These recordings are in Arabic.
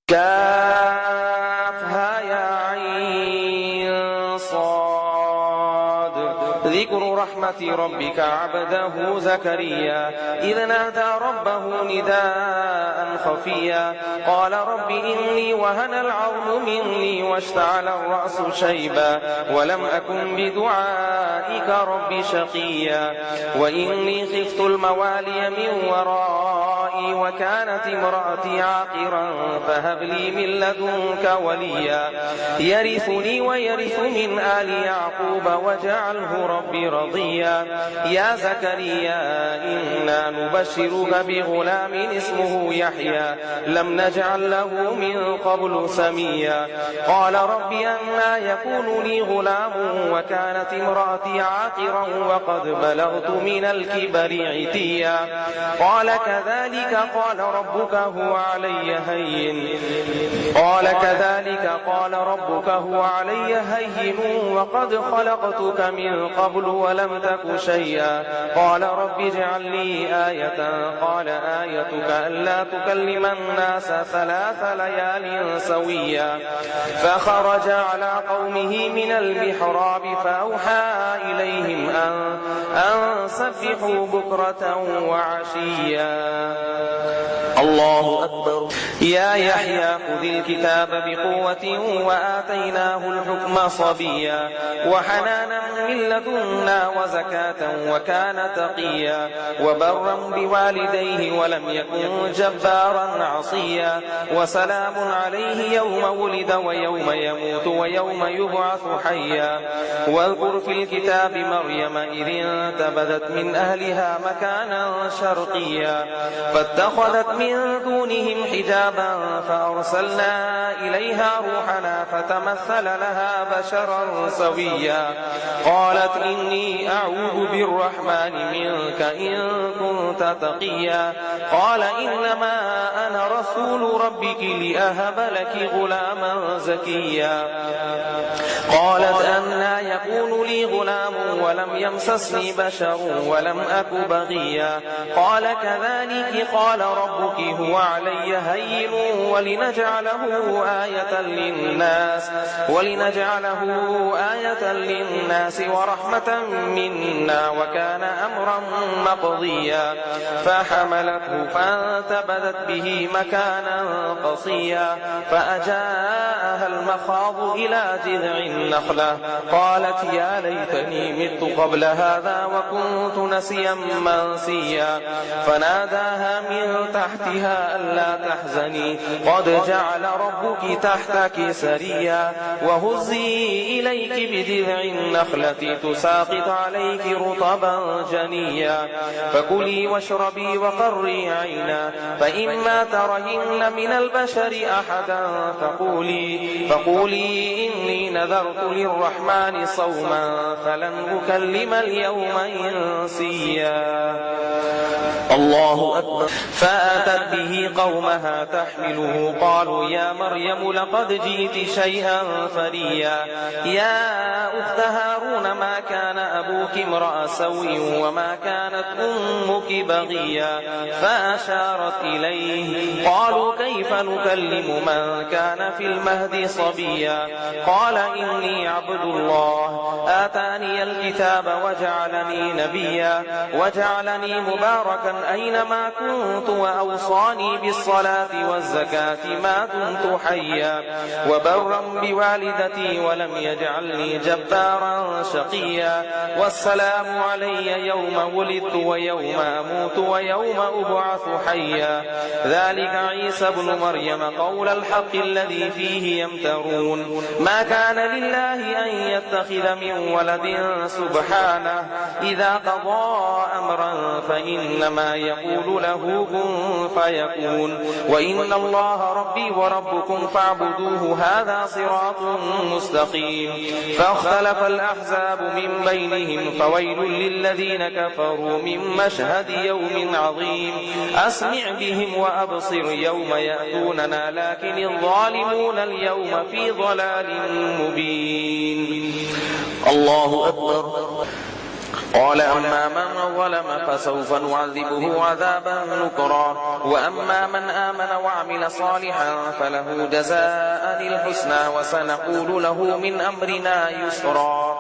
كافها يا عين صاد ذكر رحمة ربك عبده زكريا إذ نادى ربه نداء خفيا قال رب إني وهن العظم مني واشتعل الرأس شيبا ولم أكن بدعائك رب شقيا وإني خفت الموالي من ورائي وكانت امرأتي عاقرا فهب لي من لدنك وليا يرثني ويرث من آل يعقوب واجعله ربي رضيا يا زكريا إنا نبشرك بغلام اسمه يحيى لم نجعل له من قبل سميا قال رب أنى يكون لي غلام وكانت امرأتي عاقرا وقد بلغت من الكبر عتيا قال كذلك قال ربك هو علي هين وقد خلقتك من قبل ولم تك شيئا قال رب اجعل لي آية قال آيتك ألا تكلم الناس 3 ليال سويا فخرج على قومه من المحراب فأوحى إليهم أن سبحوا بكرة وعشيا الله أكبر يا يحيى خذ الكتاب بقوة وآتيناه الحكم صبيا وحنانا من لدنا وزكاة وكان تقيا وبرا بوالديه ولم يكن جبارا عصيا وسلام عليه يوم ولد ويوم يموت ويوم يبعث حيا واذكر في الكتاب مريم إذ انتبذت من أهلها مكانا شرقيا فاتخذت من دونهم حجابا فأرسلنا إليها روحنا فتمثل لها بشرا سويا قالت إني أعوذ بالرحمن منك إن كنت تقيا قال إنما أنا رسول ربك لأهب لك غلاما زكيا قالت أنى يكون لي غلام ولم يمسسني بشر ولم أك بغيا قال كذلك قال ربك هو علي هين ولنجعله آية للناس ورحمة منا وكان أمرا مقضيا فحملته فانتبذت به مكانا قصيا فأجاءها المخاض إلى جذع النخلة قالت يا ليتني مت قبل هذا وكنت نسيا منسيا فناداها من تحتها ألا تحزني قد جعل ربك تحتك سريا وهزي إليك بجذع النخلة تساقط عليك رطبا جنيا فكلي واشربي وقري عينا فإما ترين من البشر أحدا فقولي إني نذرت للرحمن صوما فلن أكلم اليوم إنسيا الله أكبر فأتت به قومها تحمله قالوا يا مريم لقد جئت شيئا فريا يا أخت هارون ما كان أبوك امرأ سوء وما كانت أمك بغيا فأشارت إليه قالوا كيف نكلم من كان في المهد صبيا قال إني عبد الله آتاني الكتاب وجعلني نبيا وجعلني مباركا أينما كنت وأوصاني بالصلاة والزكاة ما دمت حيا وبرا بوالدتي ولم يجعلني جبارا شقيا والسلام علي يوم ولدت ويوم أموت ويوم أبعث حيا ذلك عيسى بن مريم قول الحق الذي فيه يمترون ما كان لله أن يتخذ من ولد سبحانه إذا قضى أمرا فإنما يقول له كن فيكون وإن الله ربي وربكم فاعبدوه هذا صراط مستقيم فاختلف الأحزاب من بينهم فويل للذين كفروا من مشهد يوم عظيم أسمع بهم وأبصر يوم يأتوننا لكن الظالمون اليوم في ضلال مبين الله أكبر قال أما من ظلم فسوف نعذبه عذابا نكرا وأما من آمن وعمل صالحا فله جزاء الحسنى وسنقول له من أمرنا يسرا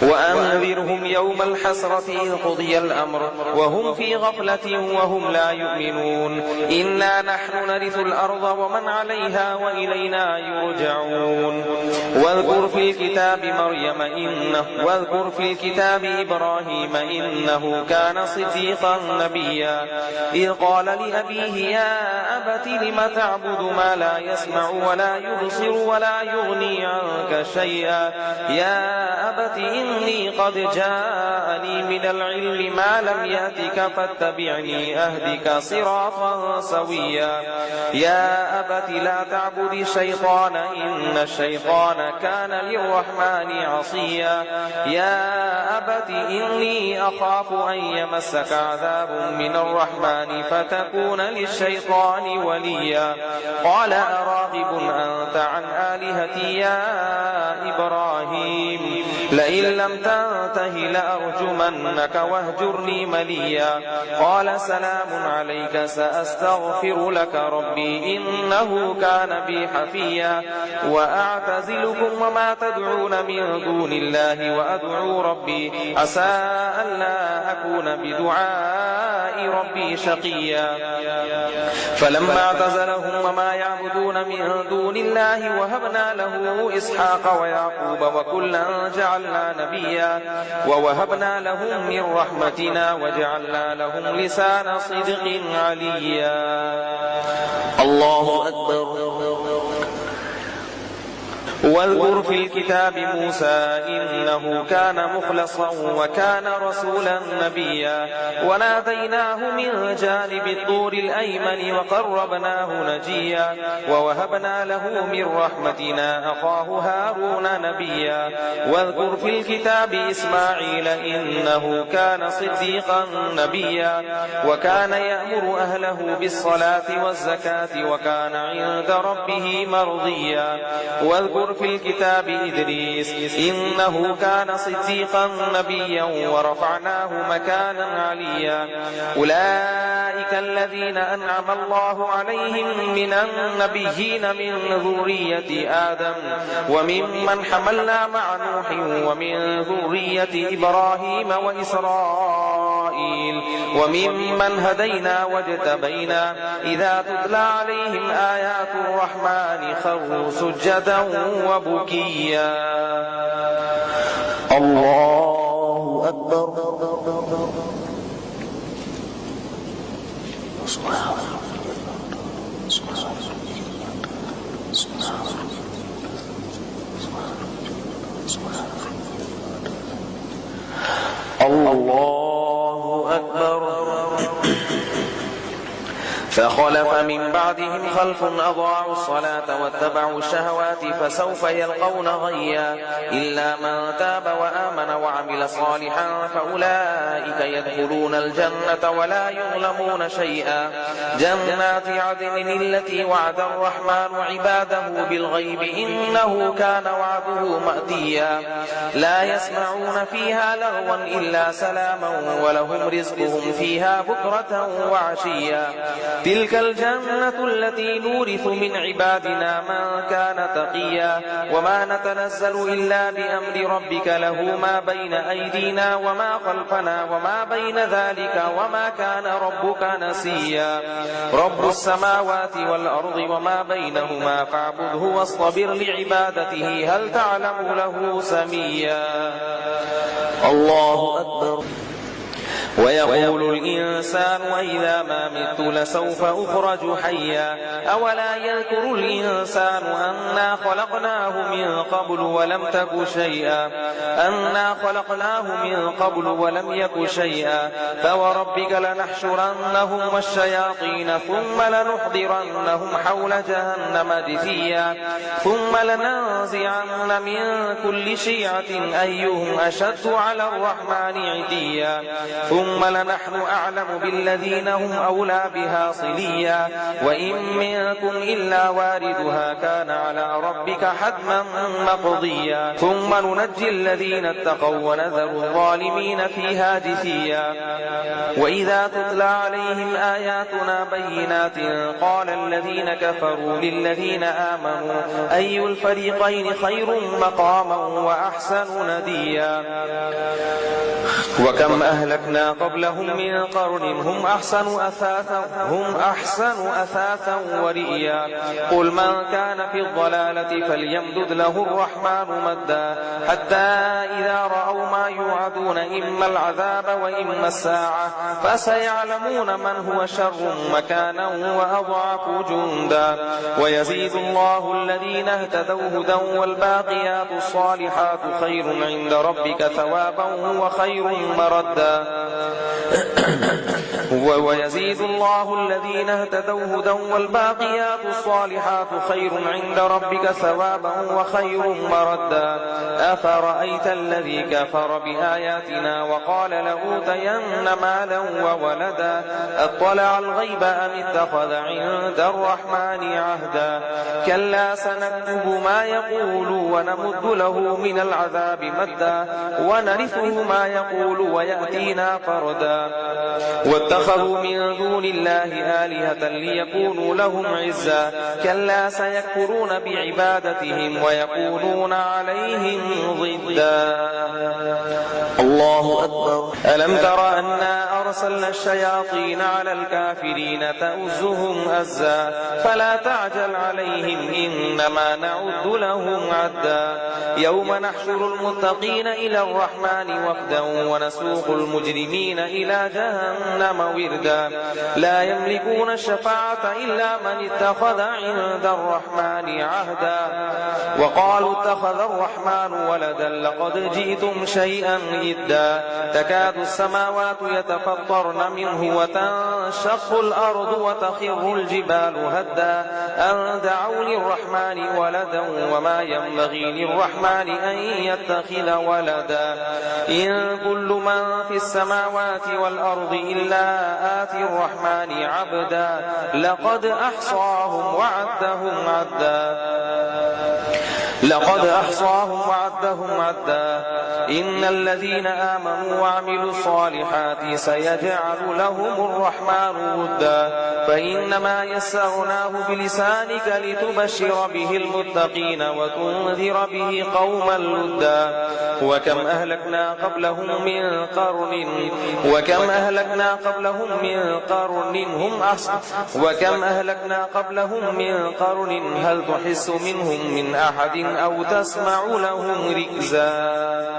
وأنذرهم يوم الحسرة إذ قضي الأمر وهم في غفلة وهم لا يؤمنون إنا نحن نرث الأرض ومن عليها وإلينا يرجعون واذكر في الكتاب إبراهيم إنه كان صديقا نبيا إذ قال لأبيه يا أبت لم تعبد ما لا يسمع ولا يبصر ولا يغني عنك شيئا يا أبت إني قد جاءني من العلم ما لم يأتك فاتبعني أهدك صراطا سويا يا أبت لا تعبد الشيطان إن الشيطان كان للرحمن عصيا يا أبت إني أخاف أن يمسك عذاب من الرحمن فتكون للشيطان وليا قال أراغب أنت عن آلهتي يا إبراهيم لئن لم تنته لأرجمنك واهجرني مليا قال سلام عليك سأستغفر لك ربي إنه كان بي حفيا وأعتزلكم وما تدعون من دون الله وأدعو ربي عسى ألا أكون بدعاء ربي شقيا فلما اعتزلهم وما يعبدون من دون الله وهبنا له إسحاق ويعقوب وكلا جعلنا نبيا ووهبنا لهم من رحمتنا وجعلنا لهم لسان صدق عليا الله أكبر واذكر في الكتاب موسى إنه كان مخلصا وكان رسولا نبيا وناديناه من جانب الطور الأيمن وقربناه نجيا ووهبنا له من رحمتنا أخاه هارون نبيا واذكر في الكتاب إسماعيل إنه كان صديقا نبيا وكان يأمر أهله بالصلاة والزكاة وكان عند ربه مرضيا واذكر في الكتاب إدريس إنه كان صديقا نبيا ورفعناه مكانا عليا أولئك الذين أنعم الله عليهم من النبيين من ذرية آدم وممن حملنا مع نوح ومن ذرية إبراهيم وإسرائيل وممن هدينا واجتبينا إذا تتلى عليهم آيات الرحمن خروا سجدا وبكيا الله أكبر الله أكبر فخلف من بعدهم خلف أضاعوا الصلاة واتبعوا الشهوات فسوف يلقون غيا إلا من تاب وآمن وعمل صالحا فأولئك يدخلون الجنة ولا يظلمون شيئا جنات عدن التي وعد الرحمن عباده بالغيب إنه كان وعده مأتيا لا يسمعون فيها لغوا إلا سلاما ولهم رزقهم فيها بكرة وعشيا تلك الجنة التي نورث من عبادنا من كان تقيا وما نتنزل إلا بأمر ربك له ما بين أيدينا وما خلفنا وما بين ذلك وما كان ربك نسيا رب السماوات والأرض وما بينهما فاعبده واصطبر لعبادته هل تعلم له سميا الله أكبر ويقول الإنسان وإذا ما مت لسوف أخرج حيا أولا يذكر الإنسان أنا خلقناه من قبل ولم يك شيئا فوربك لنحشرنهم والشياطين ثم لنحضرنهم حول جهنم جثيا ثم لننزعن من كل شيعة أيهم أشد على الرحمن عتيا ثم ثم لنحن أعلم بالذين هم أولى بها صليا وإن منكم إلا واردها كان على ربك حتما مقضيا ثم ننجي الذين اتقوا ونذر الظالمين فيها جثيا وإذا تتلى عليهم آياتنا بينات قال الذين كفروا للذين آمنوا أي الفريقين خير مقاما وأحسن نديا وكم أهلكنا قبلهم من قرن هم أحسن أثاثا ورئيا قل من كان في الضلالة فليمدد له الرحمن مدا حتى إذا رأوا ما يوعدون إما العذاب وإما الساعة فسيعلمون من هو شر مكانا وأضعف جندا ويزيد الله الذين اهتدوا هدى والباقيات الصالحات خير عند ربك ثوابا وخير مردا ويزيد الله الذين اهتدوا هدى والباقيات الصالحات خير عند ربك ثوابا وخير مردا أفرأيت الذي كفر بآياتنا وقال لأوتين مالا وولدا أطلع الغيب أم اتخذ عند الرحمن عهدا كلا سنكتب ما يقول ونمد له من العذاب مدا ونرثه ما يقول ويأتينا فردا واتخذوا من دون الله آلهة ليكونوا لهم عزا كلا سيكفرون بعبادتهم ويكونون عليهم ضدا الله أكبر ألم تر أنا أرسلنا الشياطين على الكافرين تؤزهم أزا فلا تعجل عليهم إنما نعد لهم عدا يوم نحشر المتقين إلى الرحمن وفدا ونسوق المجرمين إلى جهنم وردا لا يملكون الشفاعة إلا من اتخذ عند الرحمن عهدا وقالوا اتخذ الرحمن ولدا لقد جئتم شيئا إدا تكاد السماوات يتفطرن منه وتنشق الأرض وتخر الجبال هدا أن دعوا للرحمن ولدا وما ينبغي للرحمن أن يتخذ ولدا إن كل من في السماوات والأرض إلا آتي الرحمن عبدا لقد أحصاهم وعدهم عدا إن الذين آمنوا وعملوا الصالحات سيجعل لهم الرحمن ودا فإنما يسرناه بلسانك لتبشر به المتقين وتنذر به قوما لدا وكم أهلكنا قبلهم من قرن هل تحس منهم من أحد أو تسمع لهم ركزا